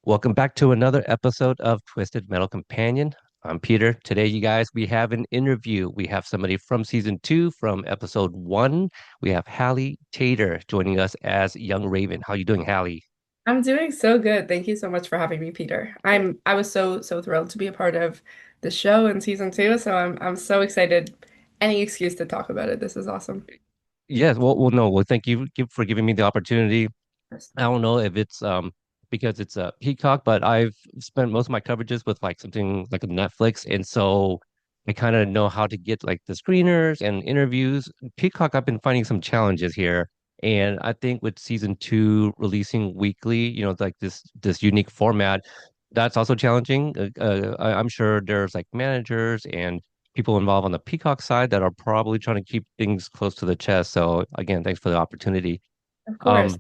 Welcome back to another episode of Twisted Metal Companion. I'm Peter. Today, you guys, we have an interview. We have somebody from season two, from episode one. We have Halle Tator joining us as Young Raven. How you doing, Halle? I'm doing so good. Thank you so much for having me, Peter. I was so thrilled to be a part of the show in season two, so I'm so excited. Any excuse to talk about it. This is awesome. Yes, no, well, thank you for giving me the opportunity. I don't know if it's because it's a Peacock, but I've spent most of my coverages with like something like a Netflix, and so I kind of know how to get like the screeners and interviews. Peacock, I've been finding some challenges here, and I think with season two releasing weekly, like this unique format, that's also challenging. I'm sure there's like managers and people involved on the Peacock side that are probably trying to keep things close to the chest. So again, thanks for the opportunity. Of course. Um,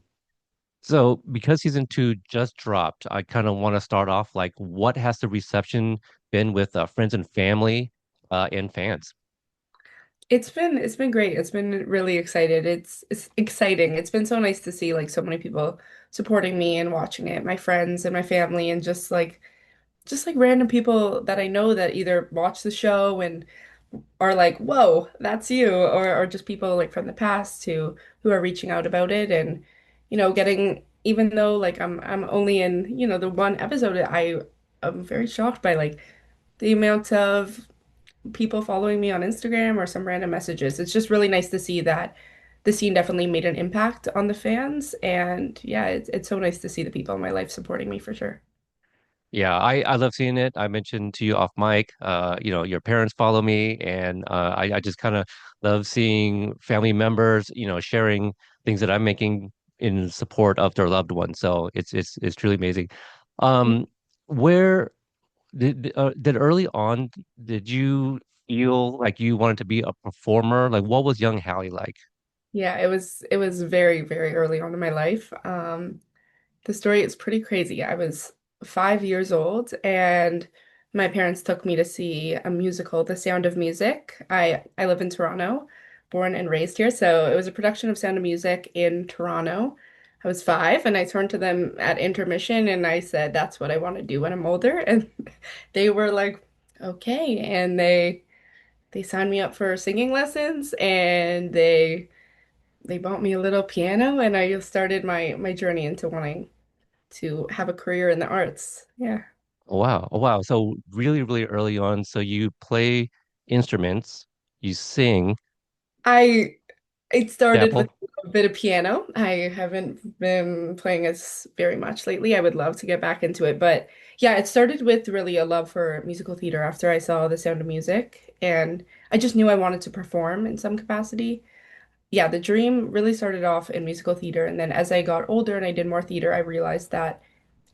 so because season two just dropped, I kind of want to start off like what has the reception been with friends and family and fans? It's been great. It's been really excited. It's exciting. It's been so nice to see like so many people supporting me and watching it, my friends and my family, and just like random people that I know that either watch the show and are like, whoa, that's you, or just people like from the past who are reaching out about it and getting even though like I'm only in, the one episode, I'm very shocked by like the amount of people following me on Instagram or some random messages. It's just really nice to see that the scene definitely made an impact on the fans. And yeah, it's so nice to see the people in my life supporting me for sure. Yeah, I love seeing it. I mentioned to you off mic, your parents follow me, and I just kind of love seeing family members, sharing things that I'm making in support of their loved ones. So it's truly amazing. Um, where did early on did you feel like you wanted to be a performer? Like, what was young Hallie like? Yeah, it was very early on in my life. The story is pretty crazy. I was 5 years old and my parents took me to see a musical, The Sound of Music. I live in Toronto, born and raised here. So it was a production of Sound of Music in Toronto. I was five and I turned to them at intermission and I said, that's what I want to do when I'm older. And they were like, okay. And they signed me up for singing lessons and they bought me a little piano and I started my journey into wanting to have a career in the arts. Yeah. Oh, wow. Oh, wow. So really early on, so you play instruments, you sing, I it started with dabble. a bit of piano. I haven't been playing as very much lately. I would love to get back into it, but yeah, it started with really a love for musical theater after I saw The Sound of Music, and I just knew I wanted to perform in some capacity. Yeah, the dream really started off in musical theater, and then as I got older and I did more theater, I realized that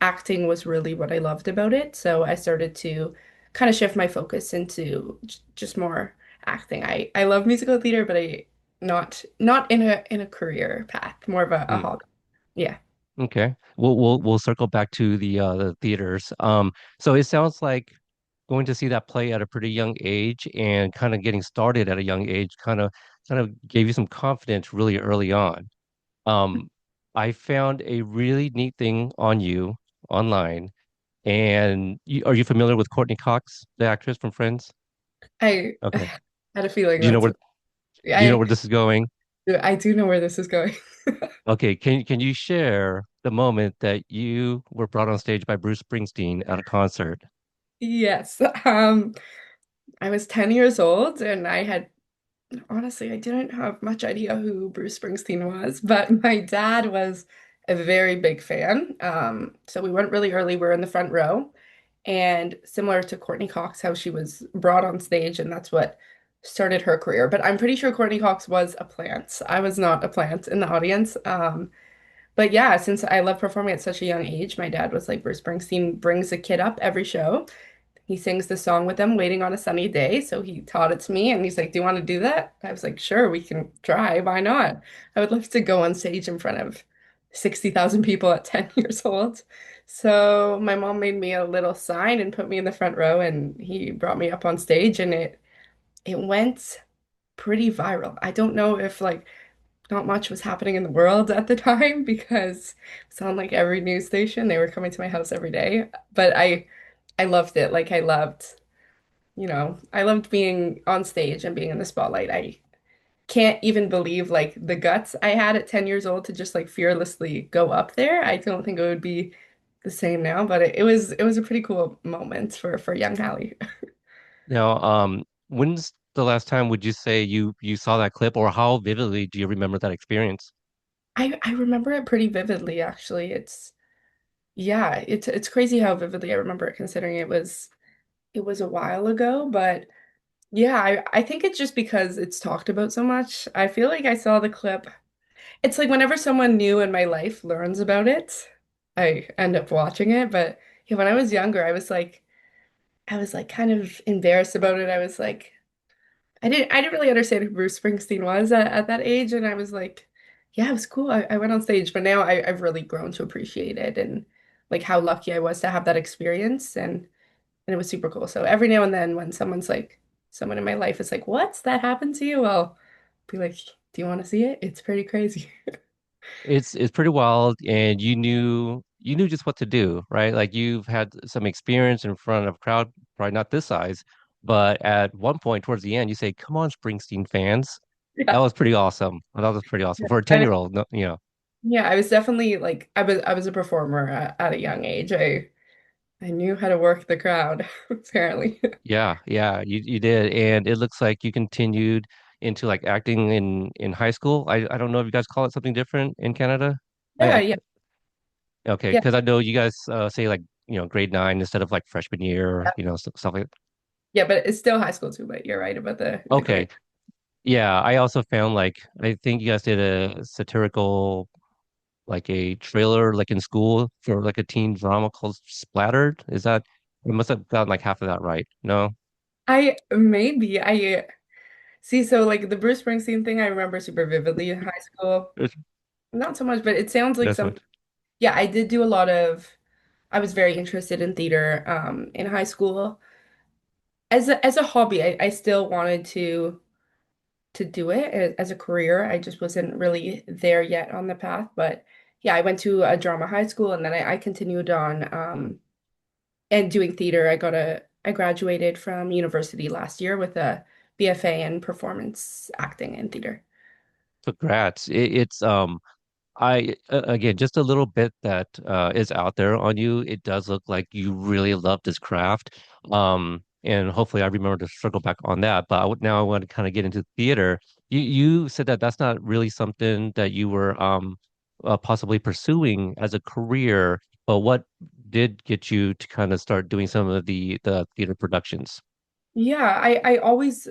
acting was really what I loved about it. So I started to kind of shift my focus into just more acting. I love musical theater, but I not in a career path, more of a Hmm. hobby. Yeah. Okay. We'll circle back to the theaters. So it sounds like going to see that play at a pretty young age and kind of getting started at a young age kind of gave you some confidence really early on. Um, I found a really neat thing on you online, and are you familiar with Courtney Cox, the actress from Friends? I Okay. had a feeling Do you know that's where what do you know I where this is going? I do know where this is going. Okay, can you share the moment that you were brought on stage by Bruce Springsteen at a concert? Yes. I was 10 years old and honestly, I didn't have much idea who Bruce Springsteen was, but my dad was a very big fan. So we went really early. We were in the front row. And similar to Courtney Cox, how she was brought on stage, and that's what started her career. But I'm pretty sure Courtney Cox was a plant. I was not a plant in the audience. But yeah, since I love performing at such a young age, my dad was like, Bruce Springsteen brings a kid up every show. He sings the song with them, Waiting on a Sunny Day. So he taught it to me and he's like, do you want to do that? I was like, sure, we can try. Why not? I would love to go on stage in front of 60,000 people at 10 years old. So my mom made me a little sign and put me in the front row and he brought me up on stage and it went pretty viral. I don't know if like not much was happening in the world at the time because it was on like every news station. They were coming to my house every day. But I loved it. Like I loved, I loved being on stage and being in the spotlight. I can't even believe like the guts I had at 10 years old to just like fearlessly go up there. I don't think it would be the same now, but it was a pretty cool moment for young Hallie. Now, when's the last time would you say you saw that clip, or how vividly do you remember that experience? I remember it pretty vividly actually. Yeah, it's crazy how vividly I remember it considering it was a while ago, but yeah, I think it's just because it's talked about so much. I feel like I saw the clip. It's like whenever someone new in my life learns about it, I end up watching it. But yeah, when I was younger, I was like kind of embarrassed about it. I was like, I didn't really understand who Bruce Springsteen was at that age, and I was like, yeah, it was cool. I went on stage, but now I've really grown to appreciate it and like how lucky I was to have that experience, and it was super cool. So every now and then, when someone in my life is like, "What's that happened to you?" I'll be like, "Do you want to see it? It's pretty crazy." It's pretty wild, and you knew just what to do, right? Like you've had some experience in front of a crowd, probably not this size, but at one point towards the end, you say, "Come on, Springsteen fans." That Yeah. was pretty awesome. That was pretty awesome Yeah. for a And 10-year-old. No, you know, yeah, I was definitely like I was a performer at a young age. I knew how to work the crowd, apparently. yeah, yeah, you did, and it looks like you continued into like acting in high school. I don't know if you guys call it something different in Canada. Yeah, I yeah, okay, yeah, because I know you guys say like grade nine instead of like freshman year, stuff like. yeah. But it's still high school too. But you're right about the grade. Okay, yeah, I also found like I think you guys did a satirical like a trailer like in school for like a teen drama called Splattered. Is that I must have gotten like half of that right. No? I see. So like the Bruce Springsteen thing, I remember super vividly in high school. It's- Not so much, but it sounds like That's something. what. Yeah, I did do a lot of. I was very interested in theater in high school. As a hobby, I still wanted to do it as a career. I just wasn't really there yet on the path. But yeah, I went to a drama high school and then I continued on and doing theater. I graduated from university last year with a BFA in performance acting and theater. Congrats. It's again, just a little bit that is out there on you. It does look like you really love this craft. And hopefully I remember to circle back on that. But now I want to kind of get into theater. You said that that's not really something that you were possibly pursuing as a career, but what did get you to kind of start doing some of the theater productions? Yeah, I always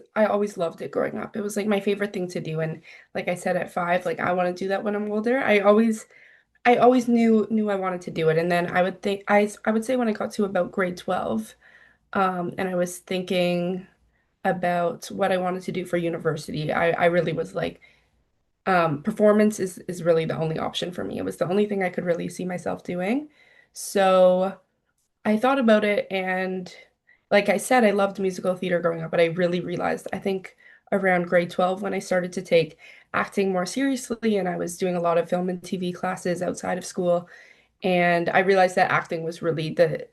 loved it growing up. It was like my favorite thing to do. And like I said at 5, like I want to do that when I'm older. I always knew I wanted to do it. And then I would say when I got to about grade 12, and I was thinking about what I wanted to do for university, I really was like, performance is really the only option for me. It was the only thing I could really see myself doing. So I thought about it, and like I said, I loved musical theater growing up, but I really realized, I think around grade 12 when I started to take acting more seriously and I was doing a lot of film and TV classes outside of school, and I realized that acting was really the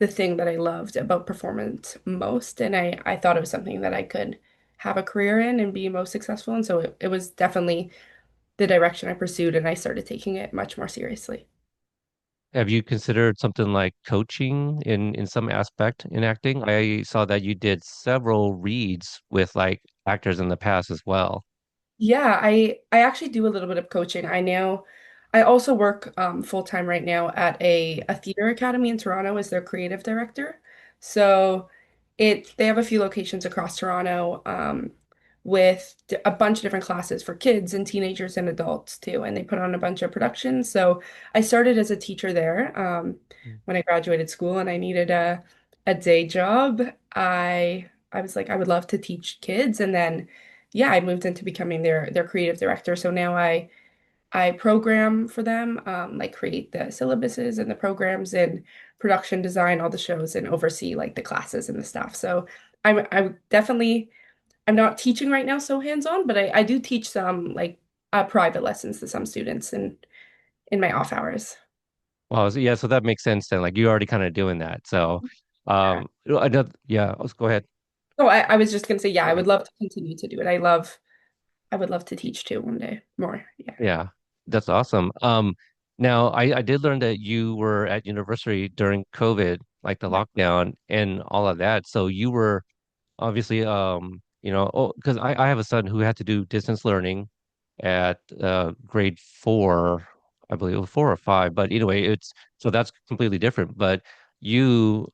thing that I loved about performance most, and I thought it was something that I could have a career in and be most successful. And so it was definitely the direction I pursued, and I started taking it much more seriously. Have you considered something like coaching in some aspect in acting? I saw that you did several reads with like actors in the past as well. Yeah, I actually do a little bit of coaching. I also work full time right now at a theater academy in Toronto as their creative director. So they have a few locations across Toronto with a bunch of different classes for kids and teenagers and adults too, and they put on a bunch of productions. So I started as a teacher there when I graduated school, and I needed a day job. I was like, I would love to teach kids, and then yeah, I moved into becoming their creative director. So now I program for them, like create the syllabuses and the programs and production design all the shows and oversee like the classes and the stuff. So I'm definitely I'm not teaching right now so hands-on, but I do teach some like private lessons to some students in my off hours. Well, yeah, so that makes sense then. Like you're already kind of doing that. So, Yeah. another, yeah, let's go ahead. So I was just gonna say, yeah, Go I ahead. would love to continue to do it. I would love to teach too one day more. Yeah. Yeah, that's awesome. Now I did learn that you were at university during COVID, like the lockdown and all of that. So you were obviously, oh, because I have a son who had to do distance learning at grade four, I believe it was 4 or 5. But anyway, it's so that's completely different. But you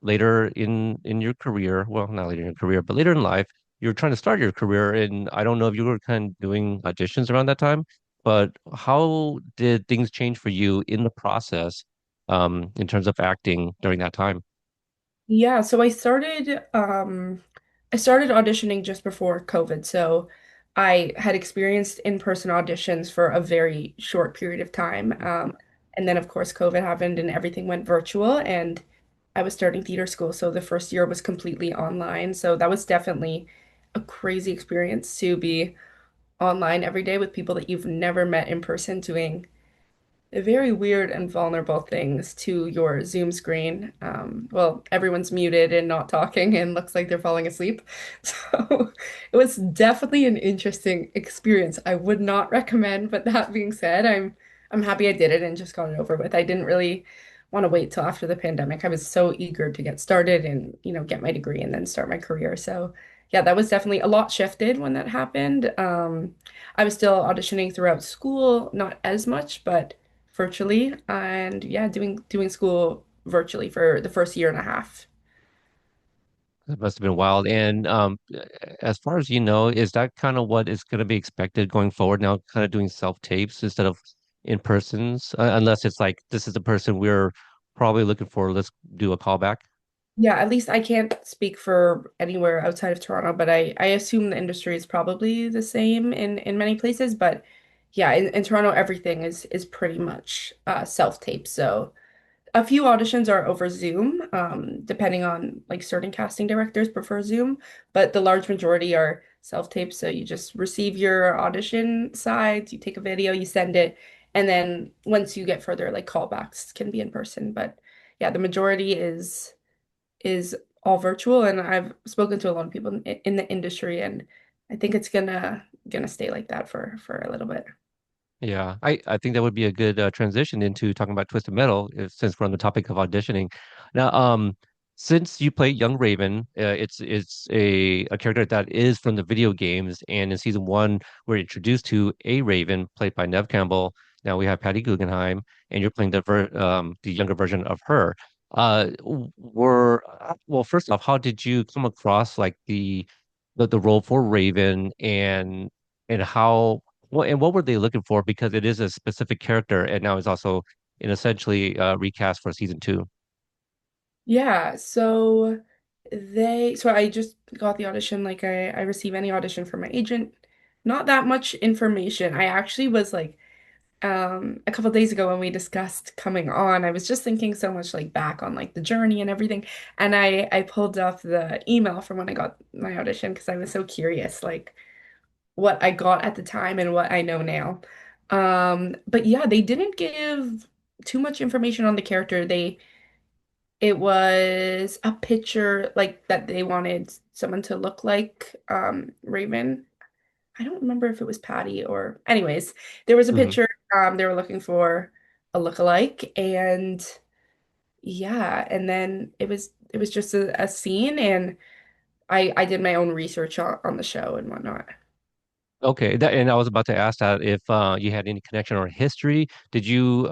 later in your career, well, not later in your career, but later in life, you're trying to start your career, and I don't know if you were kind of doing auditions around that time, but how did things change for you in the process, in terms of acting during that time? Yeah, so I started auditioning just before COVID. So I had experienced in-person auditions for a very short period of time. And then of course COVID happened and everything went virtual and I was starting theater school. So the first year was completely online. So that was definitely a crazy experience to be online every day with people that you've never met in person doing very weird and vulnerable things to your Zoom screen. Well, everyone's muted and not talking and looks like they're falling asleep. So it was definitely an interesting experience. I would not recommend, but that being said, I'm happy I did it and just got it over with. I didn't really want to wait till after the pandemic. I was so eager to get started and, get my degree and then start my career. So yeah, that was definitely a lot shifted when that happened. I was still auditioning throughout school, not as much, but virtually and yeah, doing school virtually for the first year and a half. That must have been wild. And as far as you know, is that kind of what is going to be expected going forward now, kind of doing self-tapes instead of in persons, unless it's like this is the person we're probably looking for. Let's do a callback. Yeah, at least I can't speak for anywhere outside of Toronto, but I assume the industry is probably the same in many places. But yeah, in Toronto, everything is pretty much self-tape. So a few auditions are over Zoom, depending on like certain casting directors prefer Zoom, but the large majority are self-tape. So you just receive your audition sides, you take a video, you send it, and then once you get further, like callbacks can be in person. But yeah, the majority is all virtual, and I've spoken to a lot of people in the industry, and I think it's gonna stay like that for a little bit. Yeah, I think that would be a good transition into talking about Twisted Metal, since we're on the topic of auditioning. Now, since you play Young Raven, it's a character that is from the video games, and in season one, we're introduced to a Raven played by Nev Campbell. Now we have Patty Guggenheim, and you're playing the younger version of her. Well, first off, how did you come across like the role for Raven, and how? Well, and what were they looking for? Because it is a specific character, and now it's also in essentially recast for season two. Yeah, so I just got the audition like I receive any audition from my agent. Not that much information. I actually was like a couple days ago when we discussed coming on, I was just thinking so much like back on like the journey and everything. And I pulled up the email from when I got my audition because I was so curious like what I got at the time and what I know now. But yeah, they didn't give too much information on the character. It was a picture like that they wanted someone to look like Raven. I don't remember if it was Patty or anyways, there was a Hmm. picture they were looking for a lookalike and yeah, and then it was just a scene and I did my own research on the show and whatnot. Okay, and I was about to ask that if you had any connection or history. Did you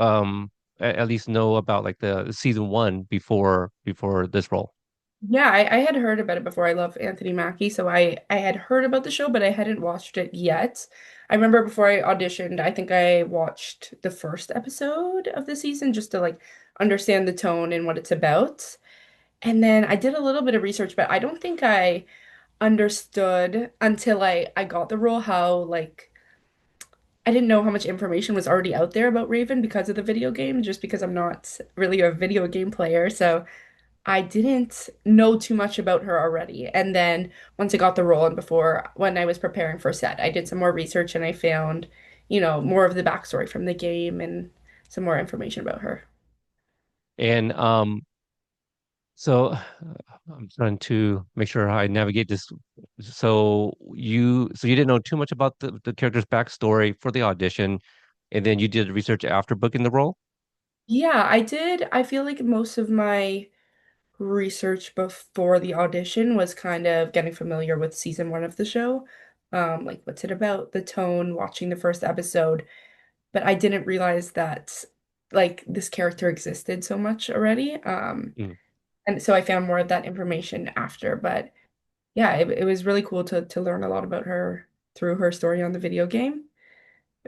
at least know about like the season one before this role? Yeah, I had heard about it before. I love Anthony Mackie, so I had heard about the show, but I hadn't watched it yet. I remember before I auditioned, I think I watched the first episode of the season just to like understand the tone and what it's about. And then I did a little bit of research, but I don't think I understood until I got the role how like I didn't know how much information was already out there about Raven because of the video game, just because I'm not really a video game player. So I didn't know too much about her already. And then once I got the role and before when I was preparing for set, I did some more research and I found, more of the backstory from the game and some more information about her. And so I'm trying to make sure I navigate this. So you didn't know too much about the character's backstory for the audition, and then you did research after booking the role? Yeah, I did. I feel like most of my research before the audition was kind of getting familiar with season one of the show. Like what's it about, the tone, watching the first episode. But I didn't realize that like this character existed so much already. Mm. And so I found more of that information after. But yeah, it was really cool to learn a lot about her through her story on the video game.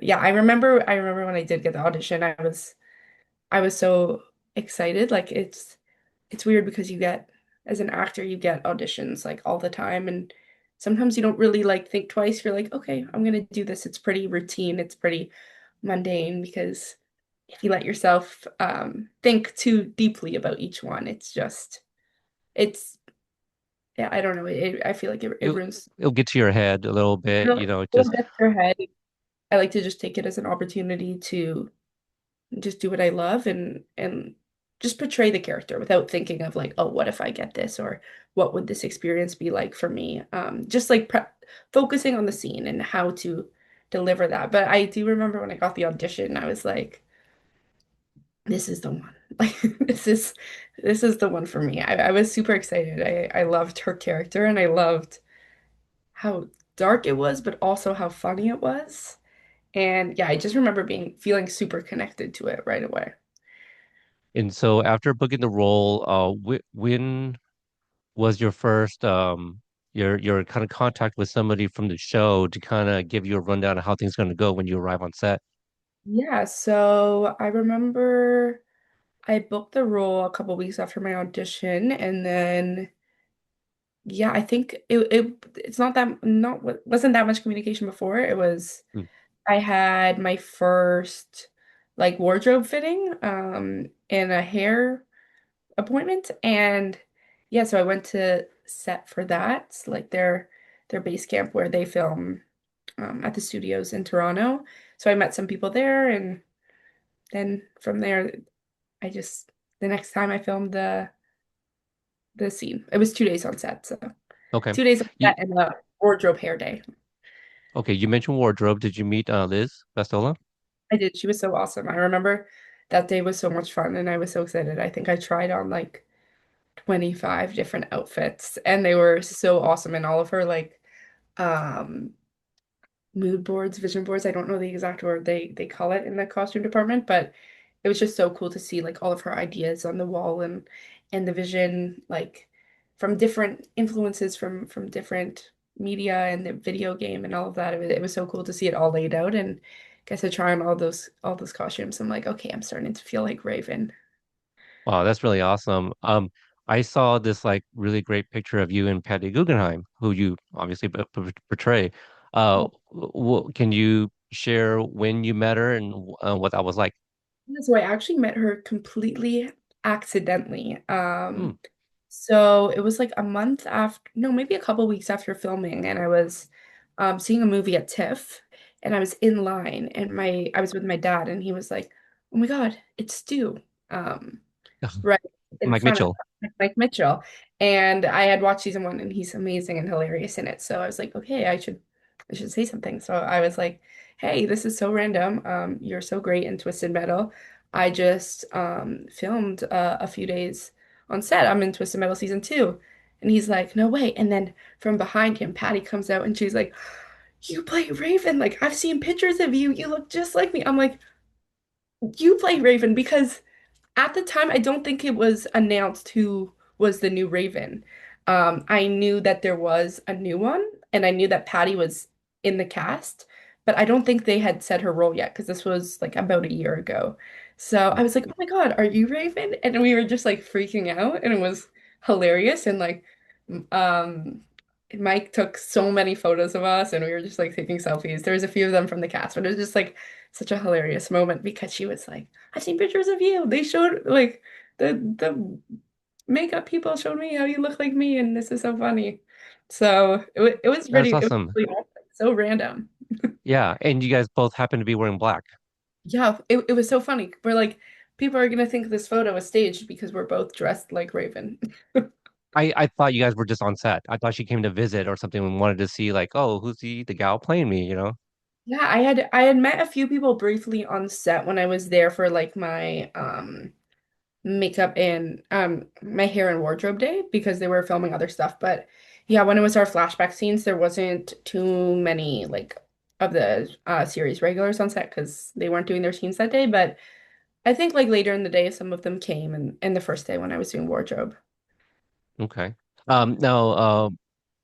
Yeah, I remember when I did get the audition, I was so excited. Like it's weird because you get as an actor, you get auditions like all the time and sometimes you don't really like think twice. You're like, okay, I'm gonna do this. It's pretty routine, it's pretty mundane because if you let yourself think too deeply about each one, it's yeah, I don't know. I feel like it It ruins it'll get to your head a little bit, no, it'll just get to your head. I like to just take it as an opportunity to just do what I love and just portray the character without thinking of like, oh, what if I get this or what would this experience be like for me? Just like focusing on the scene and how to deliver that. But I do remember when I got the audition, I was like, this is the one. Like this is the one for me. I was super excited. I loved her character and I loved how dark it was, but also how funny it was. And yeah, I just remember being feeling super connected to it right away. and so after booking the role, wh when was your first your kind of contact with somebody from the show to kind of give you a rundown of how things going to go when you arrive on set? Yeah, so I remember I booked the role a couple weeks after my audition, and then yeah, I think it's not wasn't that much communication before. It was Mm. I had my first like wardrobe fitting, and a hair appointment, and yeah, so I went to set for that, like their base camp where they film at the studios in Toronto. So I met some people there, and then from there. I just the next time I filmed the scene. It was 2 days on set, so Okay. 2 days on You set and a wardrobe hair day. okay, you mentioned wardrobe. Did you meet Liz Bastola? I did. She was so awesome. I remember that day was so much fun and I was so excited. I think I tried on like 25 different outfits and they were so awesome and all of her like um mood boards, vision boards. I don't know the exact word they call it in the costume department, but it was just so cool to see like all of her ideas on the wall and the vision like from different influences from different media and the video game and all of that. It was so cool to see it all laid out and get to try on all those costumes. I'm like, okay, I'm starting to feel like Raven. Wow, that's really awesome. I saw this like really great picture of you and Patty Guggenheim, who you obviously portray. Can you share when you met her and what that was like? So I actually met her completely accidentally. Hmm. So it was like a month after, no, maybe a couple weeks after filming, and I was seeing a movie at TIFF, and I was in line, and I was with my dad, and he was like, "Oh my God, it's Stu." Um, right in Mike front of Mitchell. Mike Mitchell. And I had watched season one and he's amazing and hilarious in it. So I was like, okay, I should say something. So I was like, hey, this is so random. You're so great in Twisted Metal. I just filmed a few days on set. I'm in Twisted Metal season two. And he's like, no way. And then from behind him, Patty comes out and she's like, you play Raven. Like, I've seen pictures of you. You look just like me. I'm like, you play Raven because at the time, I don't think it was announced who was the new Raven. I knew that there was a new one, and I knew that Patty was in the cast, but I don't think they had said her role yet because this was like about a year ago. So I was like, "Oh my God, are you Raven?" And we were just like freaking out, and it was hilarious. And like, um, Mike took so many photos of us, and we were just like taking selfies. There was a few of them from the cast, but it was just like such a hilarious moment because she was like, I've seen pictures of you. They showed like the makeup people showed me how you look like me, and this is so funny. So it was That's pretty, it was awesome. really awesome. So random. Yeah, and you guys both happen to be wearing black. Yeah, it was so funny. We're like, people are gonna think this photo is staged because we're both dressed like Raven. I thought you guys were just on set. I thought she came to visit or something and wanted to see like, oh, who's the gal playing me, you know? Yeah, I had met a few people briefly on set when I was there for like my makeup and my hair and wardrobe day because they were filming other stuff. But yeah, when it was our flashback scenes, there wasn't too many like of the series regulars on set because they weren't doing their scenes that day. But I think like later in the day, some of them came and the first day when I was doing wardrobe. Okay. Now,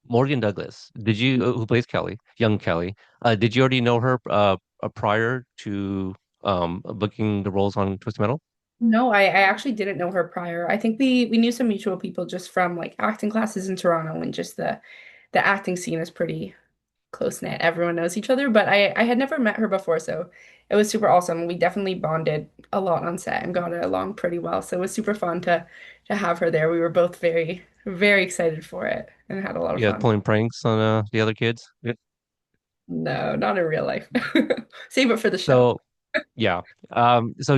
Morgan Douglas, did you who plays Kelly, young Kelly? Did you already know her prior to booking the roles on Twisted Metal? No, I actually didn't know her prior. I think we knew some mutual people just from like acting classes in Toronto and just the acting scene is pretty close knit. Everyone knows each other, but I had never met her before, so it was super awesome. We definitely bonded a lot on set and got along pretty well. So it was super fun to have her there. We were both very, very excited for it and had a lot of Yeah, fun. pulling pranks on the other kids. Yeah. No, not in real life. Save it for the show. So yeah. So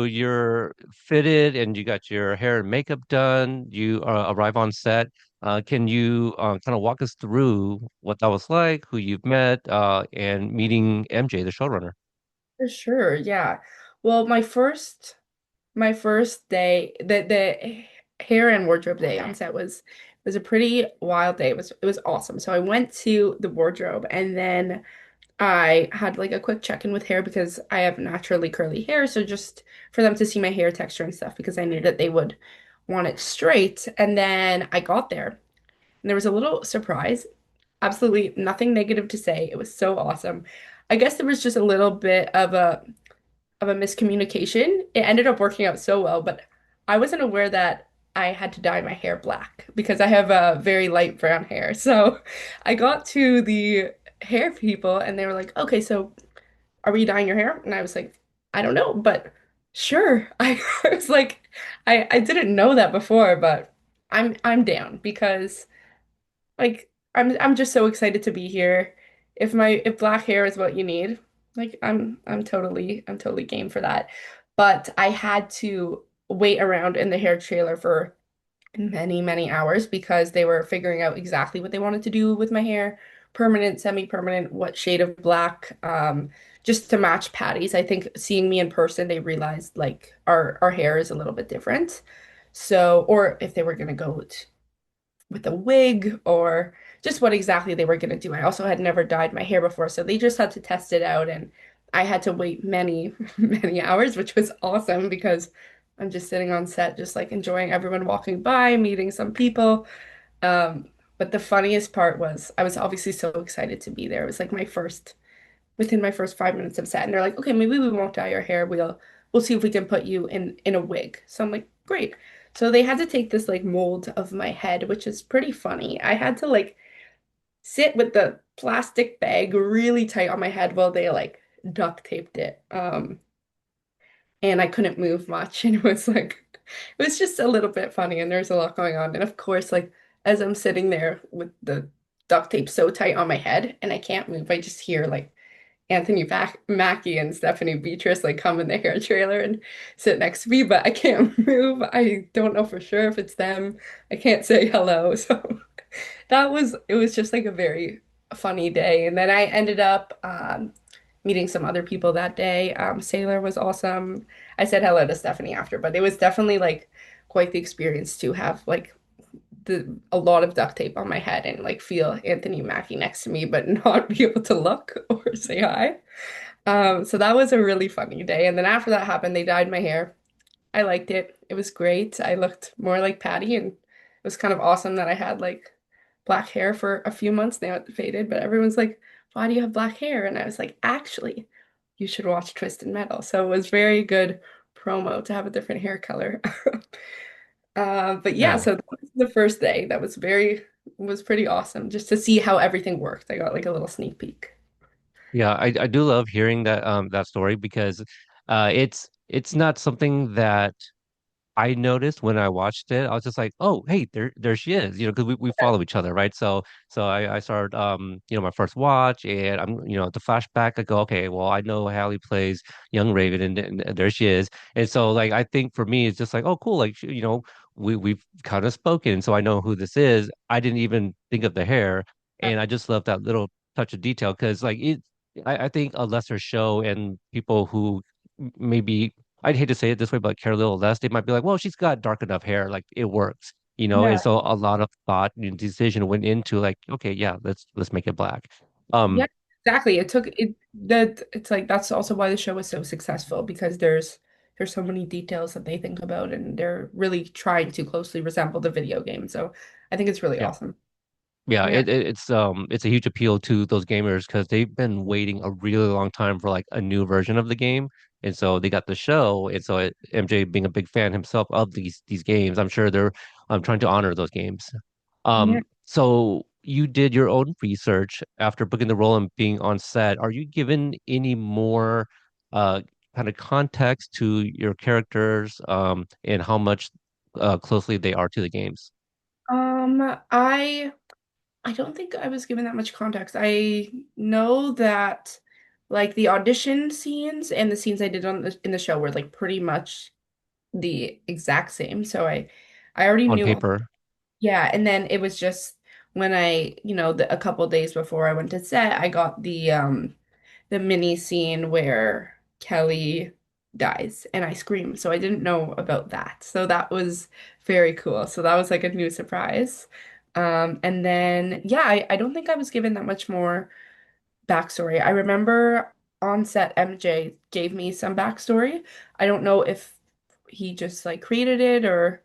you're fitted and you got your hair and makeup done. You arrive on set. Can you kind of walk us through what that was like, who you've met, and meeting MJ, the showrunner? For sure, yeah. Well, my first day, the hair and wardrobe day on set was a pretty wild day. It was awesome. So I went to the wardrobe and then I had like a quick check-in with hair because I have naturally curly hair, so just for them to see my hair texture and stuff because I knew that they would want it straight. And then I got there and there was a little surprise. Absolutely nothing negative to say. It was so awesome. I guess there was just a little bit of a miscommunication. It ended up working out so well, but I wasn't aware that I had to dye my hair black because I have a very light brown hair. So I got to the hair people and they were like, "Okay, so are we dyeing your hair?" And I was like, "I don't know, but sure." I was like, I didn't know that before, but I'm down because like I'm just so excited to be here. If black hair is what you need, like I'm totally game for that. But I had to wait around in the hair trailer for many, many hours because they were figuring out exactly what they wanted to do with my hair, permanent, semi-permanent, what shade of black, just to match Patty's. I think seeing me in person, they realized like our hair is a little bit different. So, or if they were gonna go with a wig or just what exactly they were going to do. I also had never dyed my hair before, so they just had to test it out and I had to wait many, many hours, which was awesome because I'm just sitting on set, just like enjoying everyone walking by, meeting some people. But the funniest part was I was obviously so excited to be there. It was like within my first 5 minutes of set, and they're like, okay, maybe we won't dye your hair. We'll see if we can put you in a wig. So I'm like, great. So they had to take this like mold of my head, which is pretty funny. I had to like sit with the plastic bag really tight on my head while they like duct taped it. And I couldn't move much. And it was like, it was just a little bit funny. And there's a lot going on. And of course, like as I'm sitting there with the duct tape so tight on my head and I can't move, I just hear like Anthony Mackie and Stephanie Beatrice like come in the hair trailer and sit next to me, but I can't move. I don't know for sure if it's them. I can't say hello. So it was just like a very funny day. And then I ended up meeting some other people that day. Sailor was awesome. I said hello to Stephanie after, but it was definitely like quite the experience to have like a lot of duct tape on my head and like feel Anthony Mackie next to me, but not be able to look or say hi. So that was a really funny day. And then after that happened, they dyed my hair. I liked it. It was great. I looked more like Patty, and it was kind of awesome that I had like black hair for a few months. Now it faded, but everyone's like, "Why do you have black hair?" And I was like, "Actually, you should watch Twisted Metal." So it was very good promo to have a different hair color. But yeah, Yeah. so that was the first day. That was pretty awesome just to see how everything worked. I got like a little sneak peek. Yeah, I do love hearing that story because it's not something that I noticed when I watched it, I was just like, oh, hey, there she is, because we follow each other, right? So I started my first watch and the flashback, I go, okay, well, I know Hallie plays young Raven and there she is. And so like I think for me it's just like, oh, cool, like we've kind of spoken, so I know who this is. I didn't even think of the hair, and I just love that little touch of detail because I think a lesser show and people who maybe I'd hate to say it this way, but care a little less, they might be like, well, she's got dark enough hair, like it works. And Yeah. so a lot of thought and decision went into like, okay, yeah, let's make it black. Yeah, Um, exactly. It took it that it's like that's also why the show was so successful because there's so many details that they think about and they're really trying to closely resemble the video game. So I think it's really yeah. awesome. Yeah, Yeah. it's a huge appeal to those gamers because they've been waiting a really long time for like a new version of the game, and so they got the show, and so MJ being a big fan himself of these games, I'm sure they're trying to honor those games. Yeah. So you did your own research after booking the role and being on set. Are you given any more uh kind of context to your characters and how much closely they are to the games I don't think I was given that much context. I know that like the audition scenes and the scenes I did on in the show were like pretty much the exact same. So I already on knew. paper? Yeah, and then it was just when a couple days before I went to set, I got the mini scene where Kelly dies and I scream. So I didn't know about that. So that was very cool. So that was like a new surprise. And then yeah, I don't think I was given that much more backstory. I remember on set MJ gave me some backstory. I don't know if he just like created it or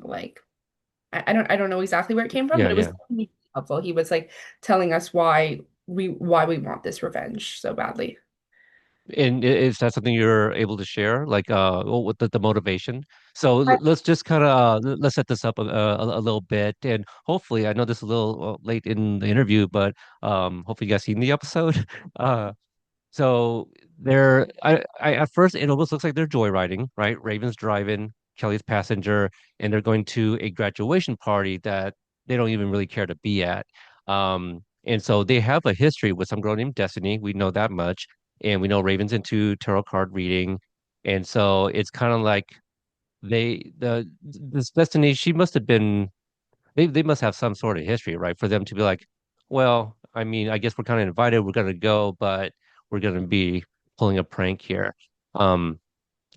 like I don't know exactly where it came from, Yeah, but it was yeah. definitely helpful. He was like telling us why we want this revenge so badly. And is that something you're able to share, like with the motivation? So I, let's just kind of let's set this up a little bit, and hopefully, I know this is a little late in the interview, but hopefully you guys seen the episode. Uh, so I at first it almost looks like they're joyriding, right? Raven's driving, Kelly's passenger, and they're going to a graduation party that they don't even really care to be at. And so they have a history with some girl named Destiny. We know that much, and we know Raven's into tarot card reading, and so it's kind of like this Destiny. She must have been they must have some sort of history, right? For them to be like, well, I mean, I guess we're kind of invited, we're gonna go, but we're gonna be pulling a prank here. Um,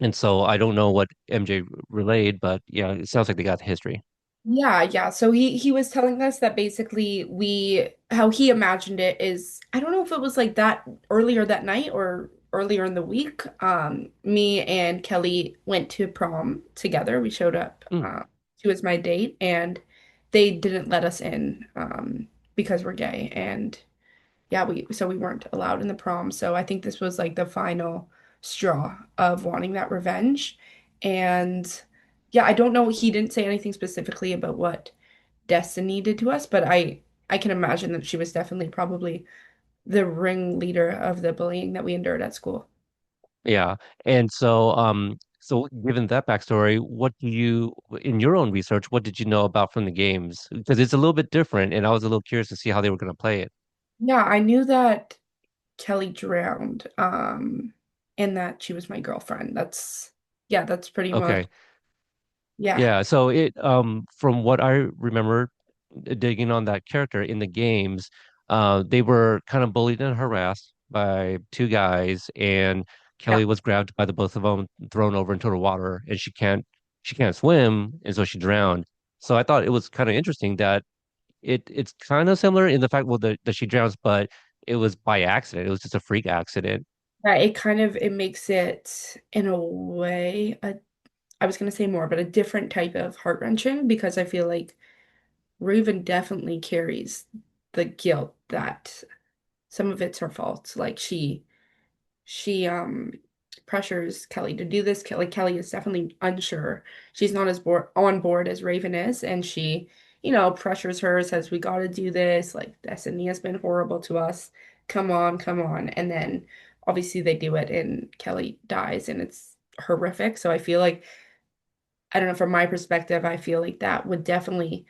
and so I don't know what MJ relayed, but yeah, it sounds like they got history. yeah, yeah. So he was telling us that basically we how he imagined it is I don't know if it was like that earlier that night or earlier in the week. Me and Kelly went to prom together. We showed up. Mm, She was my date, and they didn't let us in because we're gay and yeah, we weren't allowed in the prom. So I think this was like the final straw of wanting that revenge. And yeah, I don't know. He didn't say anything specifically about what Destiny did to us, but I can imagine that she was definitely probably the ringleader of the bullying that we endured at school. yeah, and so given that backstory, what do you, in your own research, what did you know about from the games? Because it's a little bit different, and I was a little curious to see how they were going to play it. Yeah, I knew that Kelly drowned, and that she was my girlfriend. Yeah, that's pretty much Okay. yeah. Yeah, so it from what I remember digging on that character in the games, they were kind of bullied and harassed by two guys, and Yeah. Kelly was grabbed by the both of them, thrown over into the water, and she can't swim, and so she drowned. So I thought it was kind of interesting that it's kind of similar in the fact, well, that she drowns, but it was by accident. It was just a freak accident. Yeah, it makes it in a way I was gonna say more, but a different type of heart-wrenching because I feel like Raven definitely carries the guilt that some of it's her fault. Like she pressures Kelly to do this. Kelly is definitely unsure. She's not as on board as Raven is, and she pressures her, says, "We gotta do this. Like Destiny has been horrible to us. Come on, come on." And then obviously they do it and Kelly dies and it's horrific. So I feel like, I don't know, from my perspective, I feel like that would definitely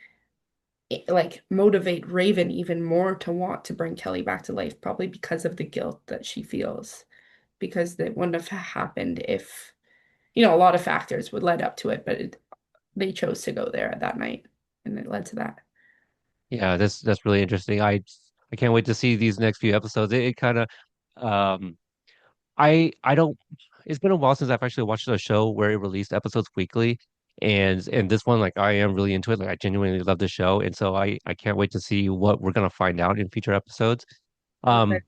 like motivate Raven even more to want to bring Kelly back to life, probably because of the guilt that she feels, because that wouldn't have happened if, a lot of factors would lead up to it, but they chose to go there that night, and it led to that. Yeah, that's really interesting. I can't wait to see these next few episodes. It kind of um I don't it's been a while since I've actually watched a show where it released episodes weekly. And this one, like, I am really into it. Like, I genuinely love the show, and so I can't wait to see what we're gonna find out in future episodes. Um, Perfect.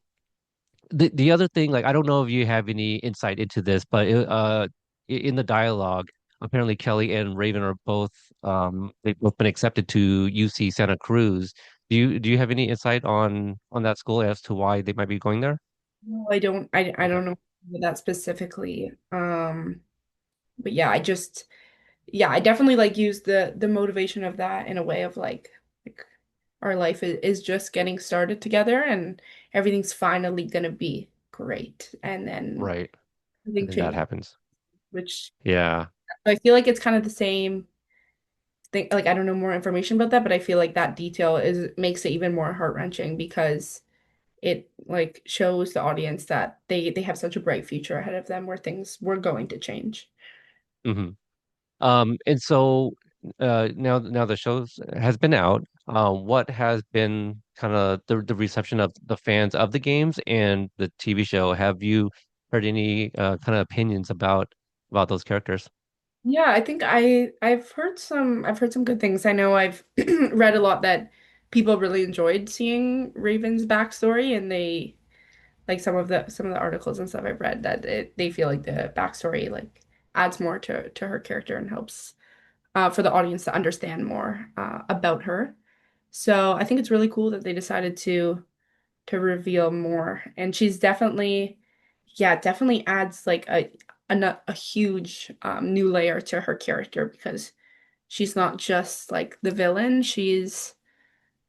the other thing, like, I don't know if you have any insight into this, but in the dialogue, apparently Kelly and Raven are both they've both been accepted to UC Santa Cruz. Do you have any insight on that school as to why they might be going there? No, I don't. I Okay. don't know that specifically. But yeah, yeah, I definitely like use the motivation of that in a way of like our life is just getting started together, and everything's finally gonna be great. And then Right. And everything then that changes, happens. which Yeah. I feel like it's kind of the same thing. Like I don't know more information about that, but I feel like that detail is makes it even more heart-wrenching because it like shows the audience that they have such a bright future ahead of them where things were going to change. hmm and so now the show has been out. What has been kind of the reception of the fans of the games and the TV show? Have you heard any kind of opinions about those characters? Yeah, I think I've heard some good things. I know I've read a lot that people really enjoyed seeing Raven's backstory, and they like some of the articles and stuff I've read that they feel like the backstory like adds more to her character and helps for the audience to understand more about her. So I think it's really cool that they decided to reveal more. And she's definitely, yeah, definitely adds like a huge new layer to her character because she's not just like the villain, she's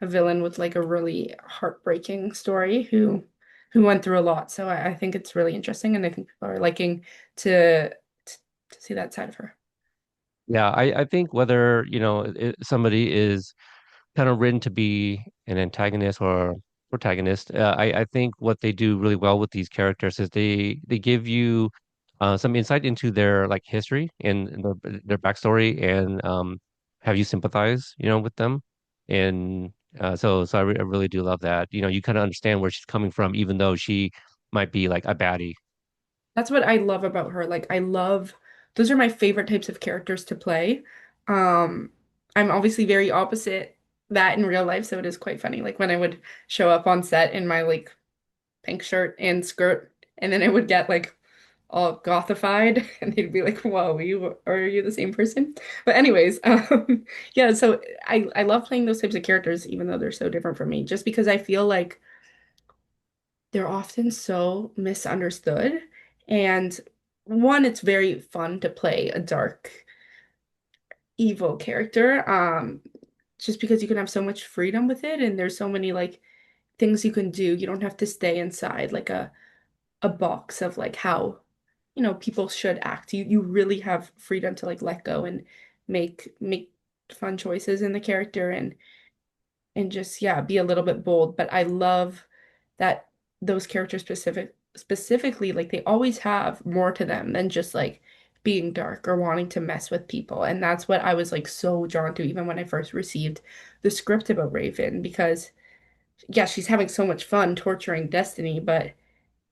a villain with like a really heartbreaking story who went through a lot. So I think it's really interesting, and I think people are liking to see that side of her. Yeah, I think whether, somebody is kind of written to be an antagonist or protagonist. I think what they do really well with these characters is they give you some insight into their like history and their backstory, and have you sympathize, with them. And I really do love that. You kind of understand where she's coming from, even though she might be like a baddie. That's what I love about her. Like I love those are my favorite types of characters to play. Um, I'm obviously very opposite that in real life, so it is quite funny. Like when I would show up on set in my like pink shirt and skirt, and then I would get like all gothified, and they'd be like, "Whoa, are you the same person?" But anyways, yeah. So I love playing those types of characters, even though they're so different from me, just because I feel like they're often so misunderstood. And one, it's very fun to play a dark, evil character, just because you can have so much freedom with it, and there's so many like things you can do. You don't have to stay inside like a box of like how, people should act. You really have freedom to like let go and make fun choices in the character and just yeah, be a little bit bold. But I love that those characters specifically like they always have more to them than just like being dark or wanting to mess with people. And that's what I was like so drawn to even when I first received the script about Raven because yeah, she's having so much fun torturing Destiny, but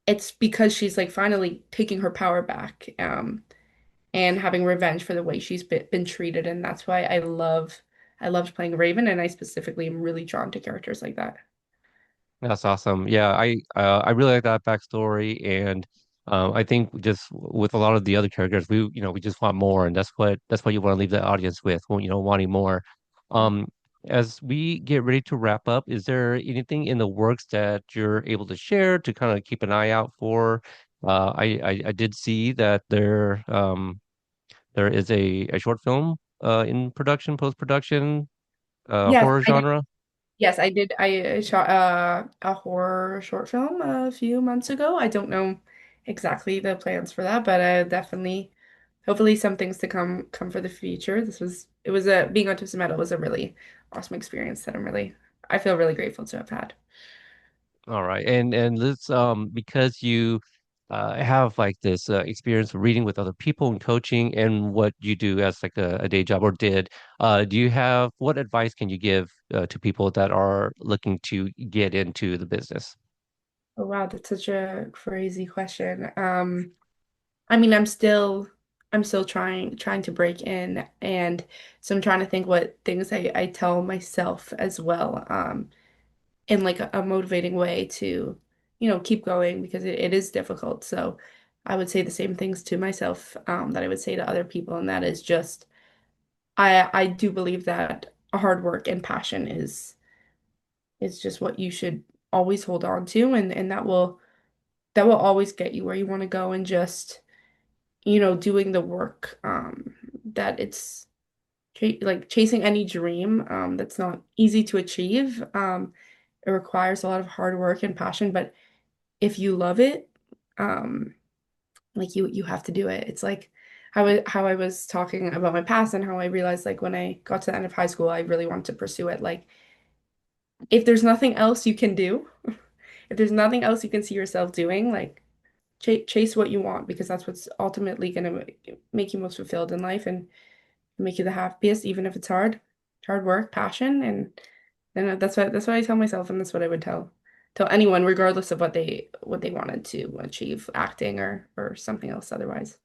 it's because she's like finally taking her power back and having revenge for the way she's been treated, and that's why I loved playing Raven, and I specifically am really drawn to characters like that. That's awesome. Yeah, I really like that backstory, and I think just with a lot of the other characters, we just want more, and that's what you want to leave the audience with, well, wanting more. Um, as we get ready to wrap up, is there anything in the works that you're able to share to kind of keep an eye out for? I did see that there is a short film in production, post-production, Yes, horror I did. genre. Yes, I did. I shot a horror short film a few months ago. I don't know exactly the plans for that, but definitely. hopefully some things to come for the future. It was a being on Twisted Metal was a really awesome experience that I feel really grateful to have had. All right. And let's because you have like this experience reading with other people and coaching and what you do as like a day job or did, do you have what advice can you give to people that are looking to get into the business? Oh wow, that's such a crazy question. I mean, I'm still trying to break in, and so I'm trying to think what things I tell myself as well, in like a motivating way to, keep going because it is difficult. So I would say the same things to myself, that I would say to other people, and that is just I do believe that hard work and passion is just what you should always hold on to, and that will always get you where you want to go, and just doing the work, that it's like chasing any dream, that's not easy to achieve. It requires a lot of hard work and passion, but if you love it, um, like you have to do it. It's like how I was talking about my past and how I realized like when I got to the end of high school, I really wanted to pursue it. Like if there's nothing else you can do, if there's nothing else you can see yourself doing, like chase what you want because that's what's ultimately going to make you most fulfilled in life and make you the happiest, even if it's hard work, passion, and then that's what I tell myself, and that's what I would tell anyone, regardless of what they wanted to achieve, acting or something else otherwise.